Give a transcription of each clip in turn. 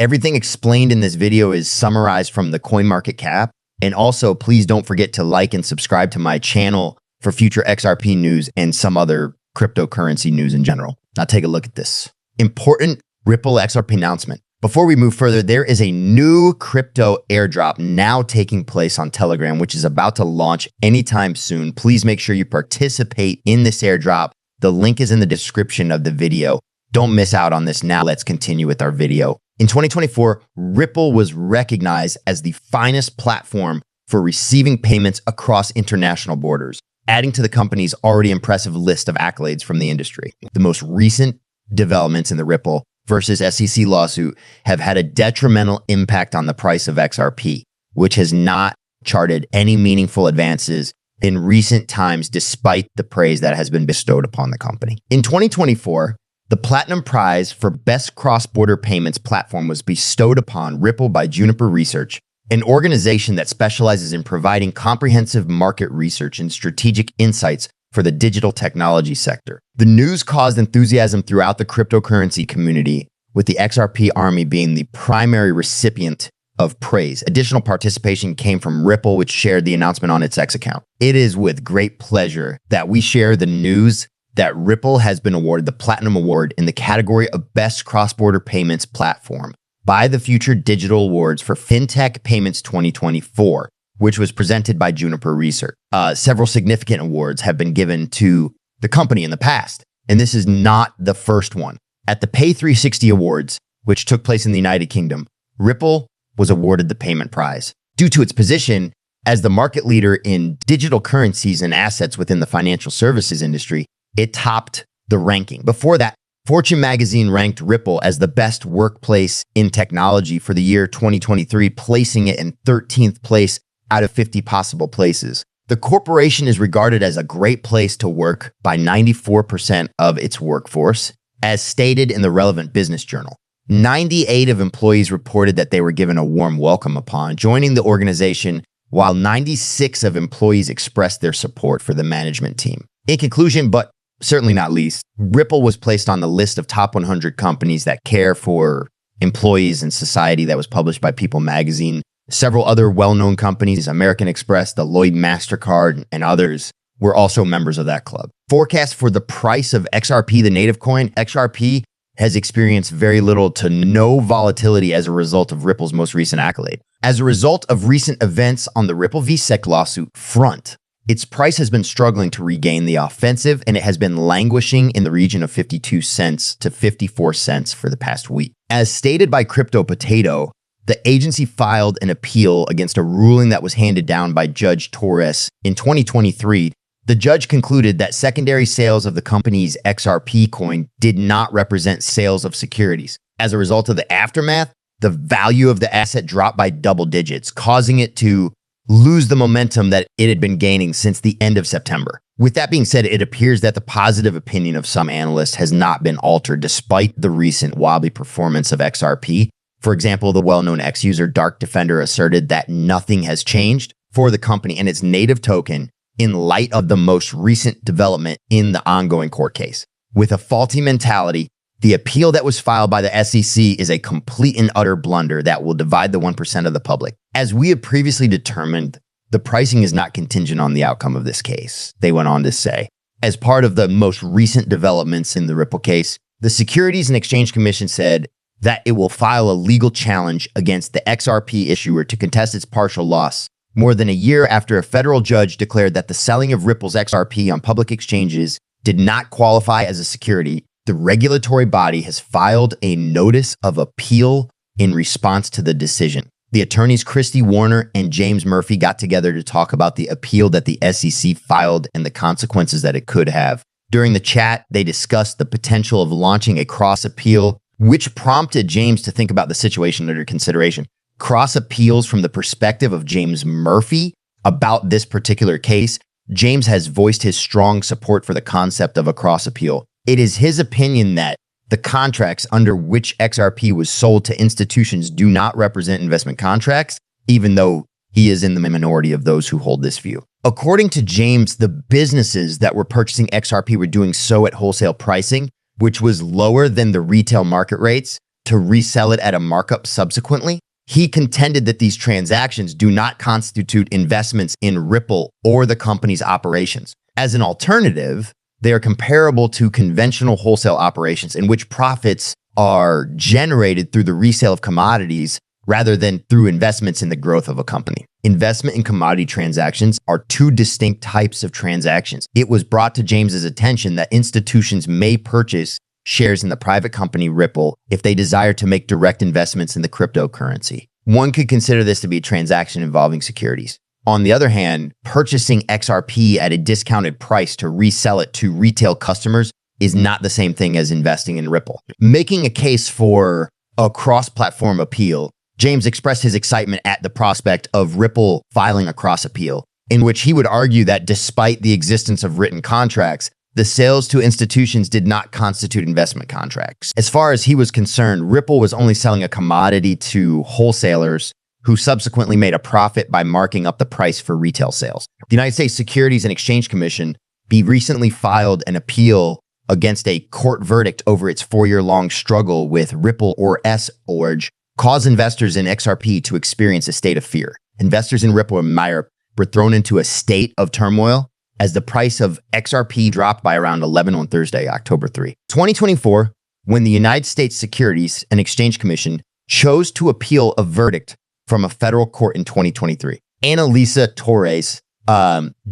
Everything explained in this video is summarized from the CoinMarketCap. And also, please don't forget to like and subscribe to my channel for future XRP news and some other cryptocurrency news in general. Now take a look at this. Important Ripple XRP announcement. Before we move further, there is a new crypto airdrop now taking place on Telegram, which is about to launch anytime soon. Please make sure you participate in this airdrop. The link is in the description of the video. Don't miss out on this. Now let's continue with our video. In 2024, Ripple was recognized as the finest platform for receiving payments across international borders, adding to the company's already impressive list of accolades from the industry. The most recent developments in the Ripple versus SEC lawsuit have had a detrimental impact on the price of XRP, which has not charted any meaningful advances in recent times despite the praise that has been bestowed upon the company. In 2024, the Platinum Prize for Best Cross-Border Payments Platform was bestowed upon Ripple by Juniper Research, an organization that specializes in providing comprehensive market research and strategic insights for the digital technology sector. The news caused enthusiasm throughout the cryptocurrency community, with the XRP Army being the primary recipient of praise. Additional participation came from Ripple, which shared the announcement on its X account. It is with great pleasure that we share the news that Ripple has been awarded the Platinum Award in the category of Best Cross-Border Payments Platform by the Future Digital Awards for FinTech Payments 2024, which was presented by Juniper Research. Several significant awards have been given to the company in the past, and this is not the first one. At the Pay 360 Awards, which took place in the United Kingdom, Ripple was awarded the payment prize. Due to its position as the market leader in digital currencies and assets within the financial services industry, it topped the ranking. Before that, Fortune magazine ranked Ripple as the best workplace in technology for the year 2023, placing it in 13th place out of 50 possible places. The corporation is regarded as a great place to work by 94% of its workforce, as stated in the relevant business journal. 98 of employees reported that they were given a warm welcome upon joining the organization, while 96 of employees expressed their support for the management team. In conclusion, but certainly not least, Ripple was placed on the list of top 100 companies that care for employees and society that was published by People magazine. Several other well-known companies, American Express, Deloitte, MasterCard, and others, were also members of that club. Forecast for the price of XRP, the native coin, XRP has experienced very little to no volatility as a result of Ripple's most recent accolade. As a result of recent events on the Ripple v. SEC lawsuit front, its price has been struggling to regain the offensive, and it has been languishing in the region of 52 cents to 54 cents for the past week. As stated by Crypto Potato, the agency filed an appeal against a ruling that was handed down by Judge Torres in 2023. The judge concluded that secondary sales of the company's XRP coin did not represent sales of securities. As a result of the aftermath, the value of the asset dropped by double digits, causing it to lose the momentum that it had been gaining since the end of September. With that being said, it appears that the positive opinion of some analysts has not been altered despite the recent wobbly performance of XRP. For example, the well-known X-user Dark Defender asserted that nothing has changed for the company and its native token in light of the most recent development in the ongoing court case. With a faulty mentality, the appeal that was filed by the SEC is a complete and utter blunder that will divide the 1% of the public. As we have previously determined, the pricing is not contingent on the outcome of this case, they went on to say. As part of the most recent developments in the Ripple case, the Securities and Exchange Commission said that it will file a legal challenge against the XRP issuer to contest its partial loss, more than a year after a federal judge declared that the selling of Ripple's XRP on public exchanges did not qualify as a security. The regulatory body has filed a notice of appeal in response to the decision. The attorneys Christy Warner and James Murphy got together to talk about the appeal that the SEC filed and the consequences that it could have. During the chat, they discussed the potential of launching a cross appeal, which prompted James to think about the situation under consideration. Cross appeals from the perspective of James Murphy about this particular case. James has voiced his strong support for the concept of a cross appeal. It is his opinion that the contracts under which XRP was sold to institutions do not represent investment contracts, even though he is in the minority of those who hold this view. According to James, the businesses that were purchasing XRP were doing so at wholesale pricing, which was lower than the retail market rates, to resell it at a markup subsequently. He contended that these transactions do not constitute investments in Ripple or the company's operations. As an alternative, they are comparable to conventional wholesale operations in which profits are generated through the resale of commodities rather than through investments in the growth of a company. Investment in commodity transactions are two distinct types of transactions. It was brought to James's attention that institutions may purchase shares in the private company Ripple if they desire to make direct investments in the cryptocurrency. One could consider this to be a transaction involving securities. On the other hand, purchasing XRP at a discounted price to resell it to retail customers is not the same thing as investing in Ripple. Making a case for a cross-platform appeal, James expressed his excitement at the prospect of Ripple filing a cross appeal, in which he would argue that despite the existence of written contracts, the sales to institutions did not constitute investment contracts. As far as he was concerned, Ripple was only selling a commodity to wholesalers who subsequently made a profit by marking up the price for retail sales. The United States Securities and Exchange Commission recently filed an appeal against a court verdict over its 4-year-long struggle with Ripple or S-Org, caused investors in XRP to experience a state of fear. Investors in Ripple and Myra were thrown into a state of turmoil as the price of XRP dropped by around 11 on Thursday, October 3. 2024, when the United States Securities and Exchange Commission chose to appeal a verdict from a federal court in 2023. Annalisa Torres,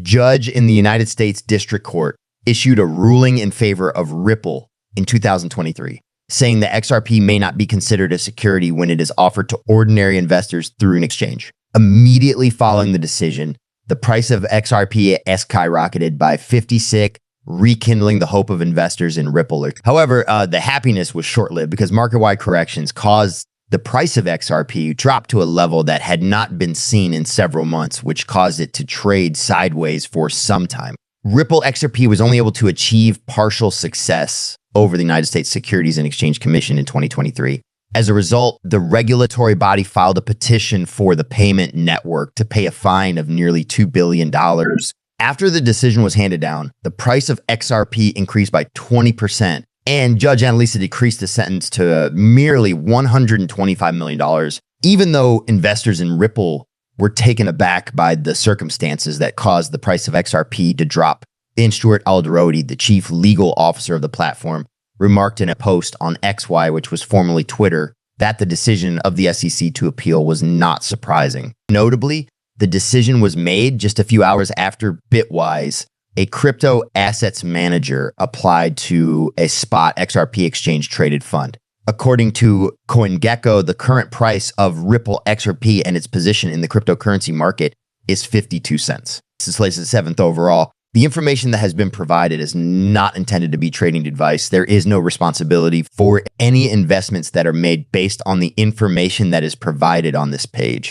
judge in the United States District Court, issued a ruling in favor of Ripple in 2023, saying that XRP may not be considered a security when it is offered to ordinary investors through an exchange. Immediately following the decision, the price of XRP skyrocketed by 56, rekindling the hope of investors in Ripple. However, the happiness was short-lived because market-wide corrections caused the price of XRP drop to a level that had not been seen in several months, which caused it to trade sideways for some time. Ripple XRP was only able to achieve partial success over the United States Securities and Exchange Commission in 2023. As a result, the regulatory body filed a petition for the payment network to pay a fine of nearly $2 billion. After the decision was handed down, the price of XRP increased by 20%, and Judge Annalisa decreased the sentence to merely $125 million, even though investors in Ripple were taken aback by the circumstances that caused the price of XRP to drop. Ben Stuart Alderodi, the chief legal officer of the platform, remarked in a post on XY, which was formerly Twitter, that the decision of the SEC to appeal was not surprising. Notably, the decision was made just a few hours after Bitwise, a crypto assets manager, applied to a spot XRP exchange traded fund. According to CoinGecko, the current price of Ripple XRP and its position in the cryptocurrency market is 52 cents. This places seventh overall. The information that has been provided is not intended to be trading advice. There is no responsibility for any investments that are made based on the information that is provided on this page.